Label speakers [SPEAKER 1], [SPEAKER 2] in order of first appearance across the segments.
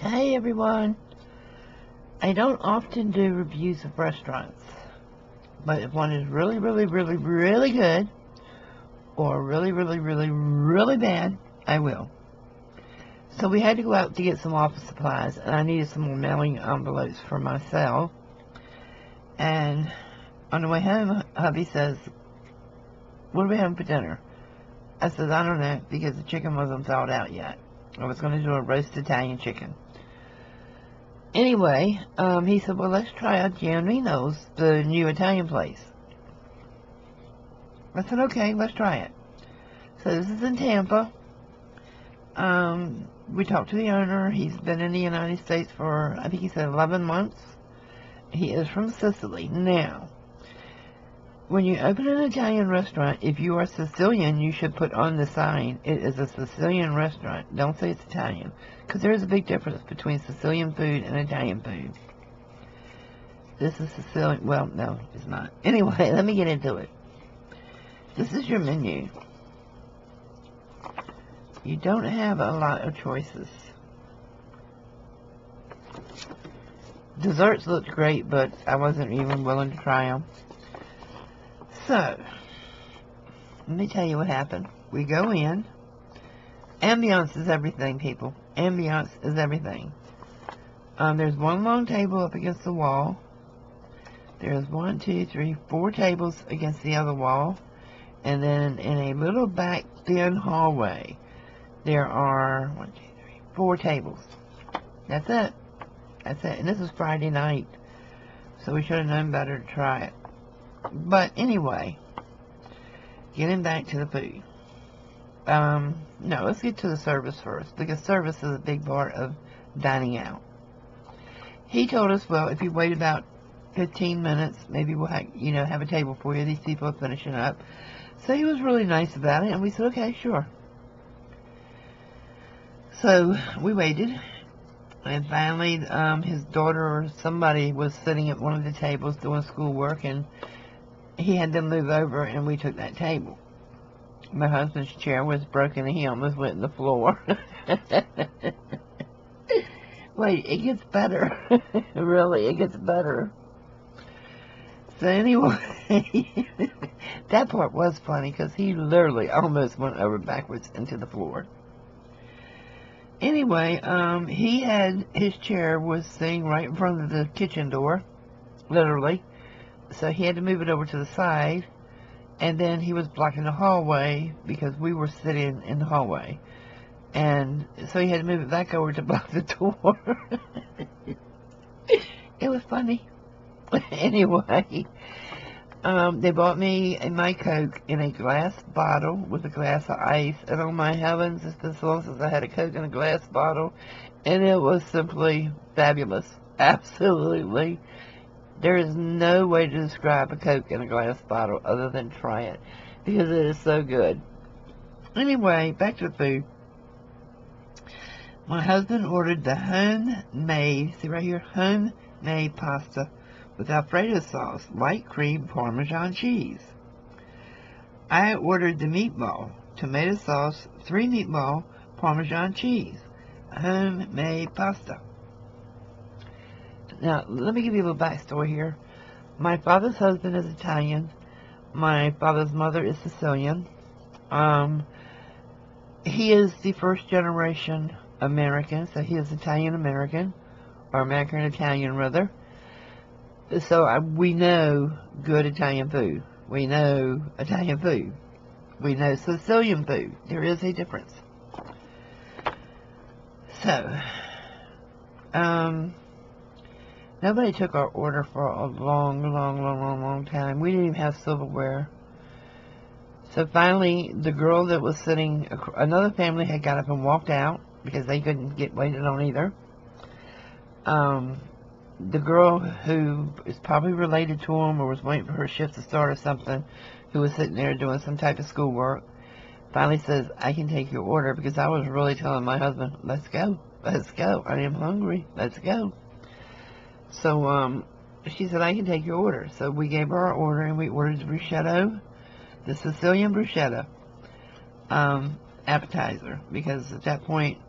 [SPEAKER 1] Hey everyone, I don't often do reviews of restaurants, but if one is really, really, really, really good, or really, really, really, really bad, I will. So we had to go out to get some office supplies, and I needed some more mailing envelopes for myself. And on the way home, hubby says, "What are we having for dinner?" I said, "I don't know," because the chicken wasn't thawed out yet. I was going to do a roast Italian chicken. Anyway, he said, "Well, let's try out Genuino's, the new Italian place." I said, "Okay, let's try it." So this is in Tampa. We talked to the owner. He's been in the United States for, I think he said 11 months. He is from Sicily. Now, when you open an Italian restaurant, if you are Sicilian, you should put on the sign, "It is a Sicilian restaurant." Don't say it's Italian, because there is a big difference between Sicilian food and Italian food. This is Sicilian. Well, no, it's not. Anyway, let me get into it. This is your menu. You don't have a lot of choices. Desserts looked great, but I wasn't even willing to try them. So, let me tell you what happened. We go in. Ambiance is everything, people. Ambiance is everything. There's one long table up against the wall. There's 1, 2, 3, 4 tables against the other wall. And then in a little back thin hallway, there are 1, 2, 3, 4 tables. That's it. That's it. And this is Friday night, so we should have known better to try it. But anyway, getting back to the food. No, let's get to the service first, because service is a big part of dining out. He told us, well, if you wait about 15 minutes, maybe we'll have a table for you. These people are finishing up. So he was really nice about it, and we said, okay, sure. So we waited, and finally his daughter or somebody was sitting at one of the tables doing schoolwork, and he had them move over, and we took that table. My husband's chair was broken, and he almost went in the floor. Wait, it gets better. Really, it gets better. So anyway, that part was funny, because he literally almost went over backwards into the floor. Anyway, he had, his chair was sitting right in front of the kitchen door, literally. So he had to move it over to the side, and then he was blocking the hallway because we were sitting in the hallway. And so he had to move it back over to block the door. It was funny. Anyway, they bought me my Coke in a glass bottle with a glass of ice, and oh my heavens, it's been so long since I had a Coke in a glass bottle, and it was simply fabulous. Absolutely. There is no way to describe a Coke in a glass bottle other than try it, because it is so good. Anyway, back to the food. My husband ordered the homemade, see right here, homemade pasta with Alfredo sauce, light cream, Parmesan cheese. I ordered the meatball, tomato sauce, 3 meatball, Parmesan cheese, homemade pasta. Now, let me give you a little backstory here. My father's husband is Italian. My father's mother is Sicilian. He is the first generation American, so he is Italian-American, or American-Italian, rather. So we know good Italian food. We know Italian food. We know Sicilian food. There is a difference. So, nobody took our order for a long time. We didn't even have silverware. So finally, the girl that was sitting, another family had got up and walked out because they couldn't get waited on either. The girl who is probably related to him or was waiting for her shift to start or something, who was sitting there doing some type of schoolwork, finally says, "I can take your order," because I was really telling my husband, let's go, I am hungry, let's go. So she said, "I can take your order." So we gave her our order, and we ordered the bruschetta, the Sicilian bruschetta appetizer, because at that point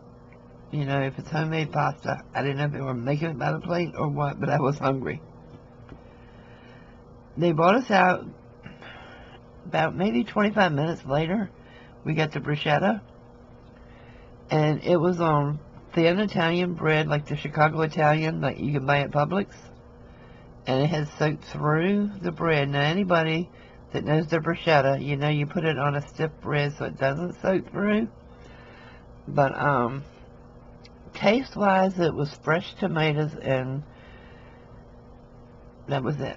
[SPEAKER 1] You know, if it's homemade pasta, I didn't know if they were making it by the plate or what, but I was hungry. They brought us out about maybe 25 minutes later. We got the bruschetta, and it was on thin Italian bread, like the Chicago Italian, like you can buy at Publix. And it has soaked through the bread. Now, anybody that knows the bruschetta, you know you put it on a stiff bread so it doesn't soak through. But, taste-wise, it was fresh tomatoes, and that was it.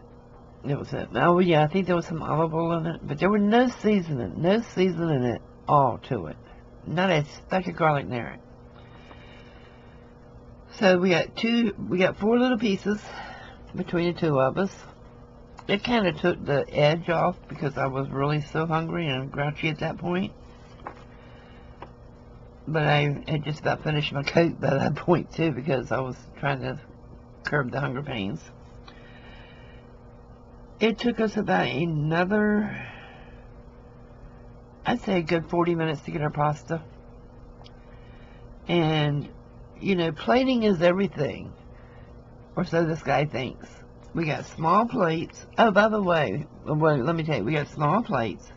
[SPEAKER 1] It was it. Oh, yeah, I think there was some olive oil in it, but there was no seasoning at all to it. Not a speck of garlic near it. So we got 4 little pieces between the two of us. It kind of took the edge off because I was really so hungry and grouchy at that point. But I had just about finished my Coke by that point too, because I was trying to curb the hunger pains. It took us about another, I'd say a good 40 minutes to get our pasta. And, you know, plating is everything. Or so this guy thinks. We got small plates. Oh, by the way, well, let me tell you, we got small plates.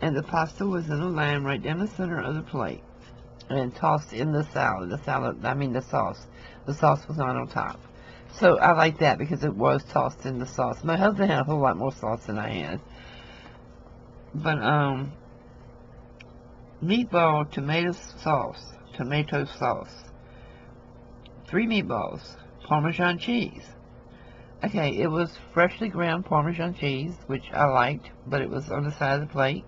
[SPEAKER 1] And the pasta was in a line right down the center of the plate. And tossed in the salad. The sauce. The sauce was not on top. So I like that because it was tossed in the sauce. My husband had a whole lot more sauce than I had. But, meatball, tomato sauce. 3 meatballs. Parmesan cheese. Okay, it was freshly ground Parmesan cheese, which I liked, but it was on the side of the plate.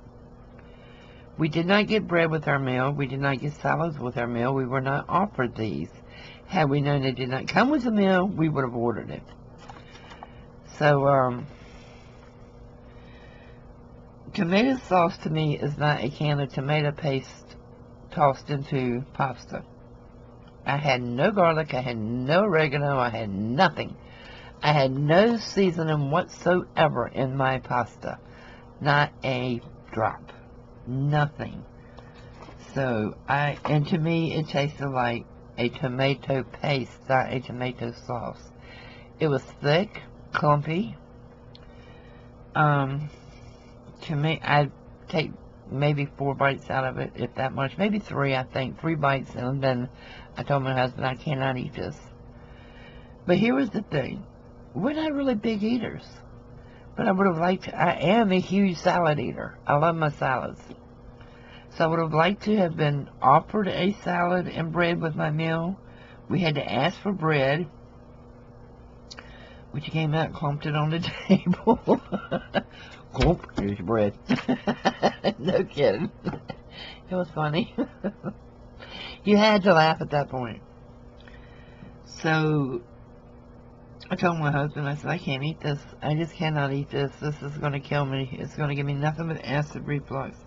[SPEAKER 1] We did not get bread with our meal. We did not get salads with our meal. We were not offered these. Had we known they did not come with the meal, we would have ordered it. So, tomato sauce to me is not a can of tomato paste tossed into pasta. I had no garlic. I had no oregano. I had nothing. I had no seasoning whatsoever in my pasta. Not a drop. Nothing. So, and to me, it tasted like a tomato paste, not a tomato sauce. It was thick, clumpy. To me, I'd take maybe 4 bites out of it, if that much. Maybe 3, I think. 3 bites, and then I told my husband I cannot eat this. But here was the thing. We're not really big eaters. But I am a huge salad eater. I love my salads. So I would have liked to have been offered a salad and bread with my meal. We had to ask for bread, which came out and clumped it on the table. Clump, here's your bread. No kidding. It was funny. You had to laugh at that point. So I told my husband, I said, I can't eat this. I just cannot eat this. This is going to kill me. It's going to give me nothing but acid reflux.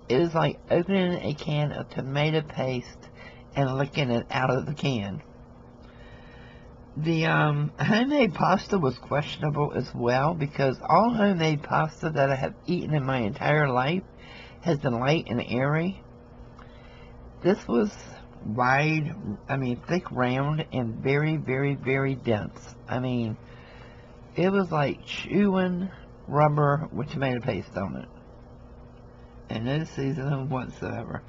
[SPEAKER 1] It is like opening a can of tomato paste and licking it out of the can. The homemade pasta was questionable as well, because all homemade pasta that I have eaten in my entire life has been light and airy. This was thick, round, and very, very, very dense. I mean, it was like chewing rubber with tomato paste on it. And no seasoning whatsoever.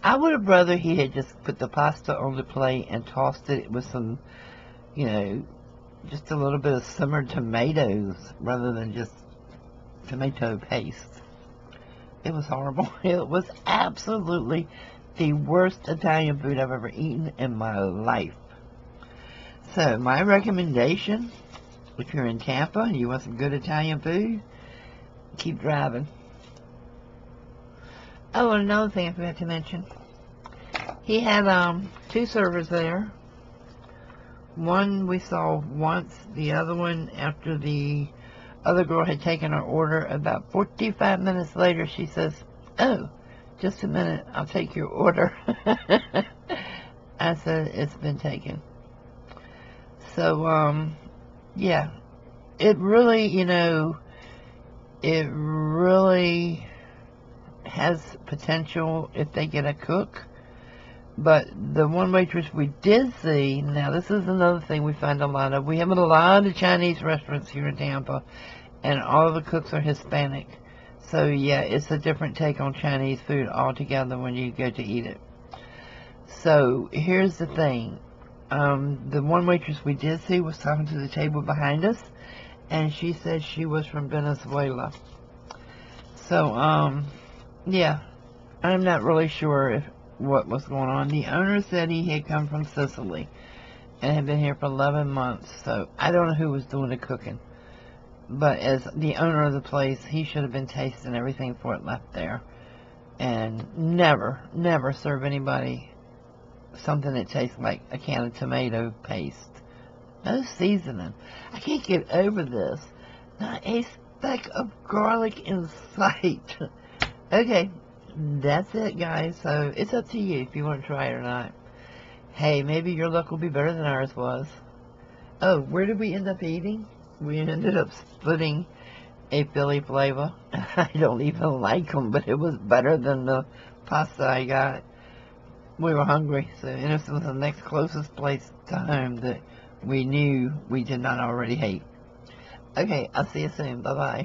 [SPEAKER 1] I would have rather he had just put the pasta on the plate and tossed it with some, you know, just a little bit of simmered tomatoes rather than just tomato paste. It was horrible. It was absolutely the worst Italian food I've ever eaten in my life. So, my recommendation, if you're in Tampa and you want some good Italian food, keep driving. Oh, and another thing I forgot to mention. He had 2 servers there. One we saw once, the other one after the other girl had taken her order. About 45 minutes later, she says, "Oh, just a minute, I'll take your order." I said, "It's been taken." So, yeah, it really, it really has potential if they get a cook. But the one waitress we did see, now this is another thing we find a lot of. We have a lot of Chinese restaurants here in Tampa, and all of the cooks are Hispanic. So yeah, it's a different take on Chinese food altogether when you go to eat it. So here's the thing. The one waitress we did see was talking to the table behind us, and she said she was from Venezuela. So, yeah, I'm not really sure what was going on. The owner said he had come from Sicily and had been here for 11 months, so I don't know who was doing the cooking. But as the owner of the place, he should have been tasting everything before it left there. And never serve anybody something that tastes like a can of tomato paste. No seasoning. I can't get over this. Not a speck of garlic in sight. Okay, that's it, guys. So it's up to you if you want to try it or not. Hey, maybe your luck will be better than ours was. Oh, where did we end up eating? We ended up splitting a Philly flavor. I don't even like them, but it was better than the pasta I got. We were hungry, so and this was the next closest place to home that we knew we did not already hate. Okay, I'll see you soon. Bye-bye.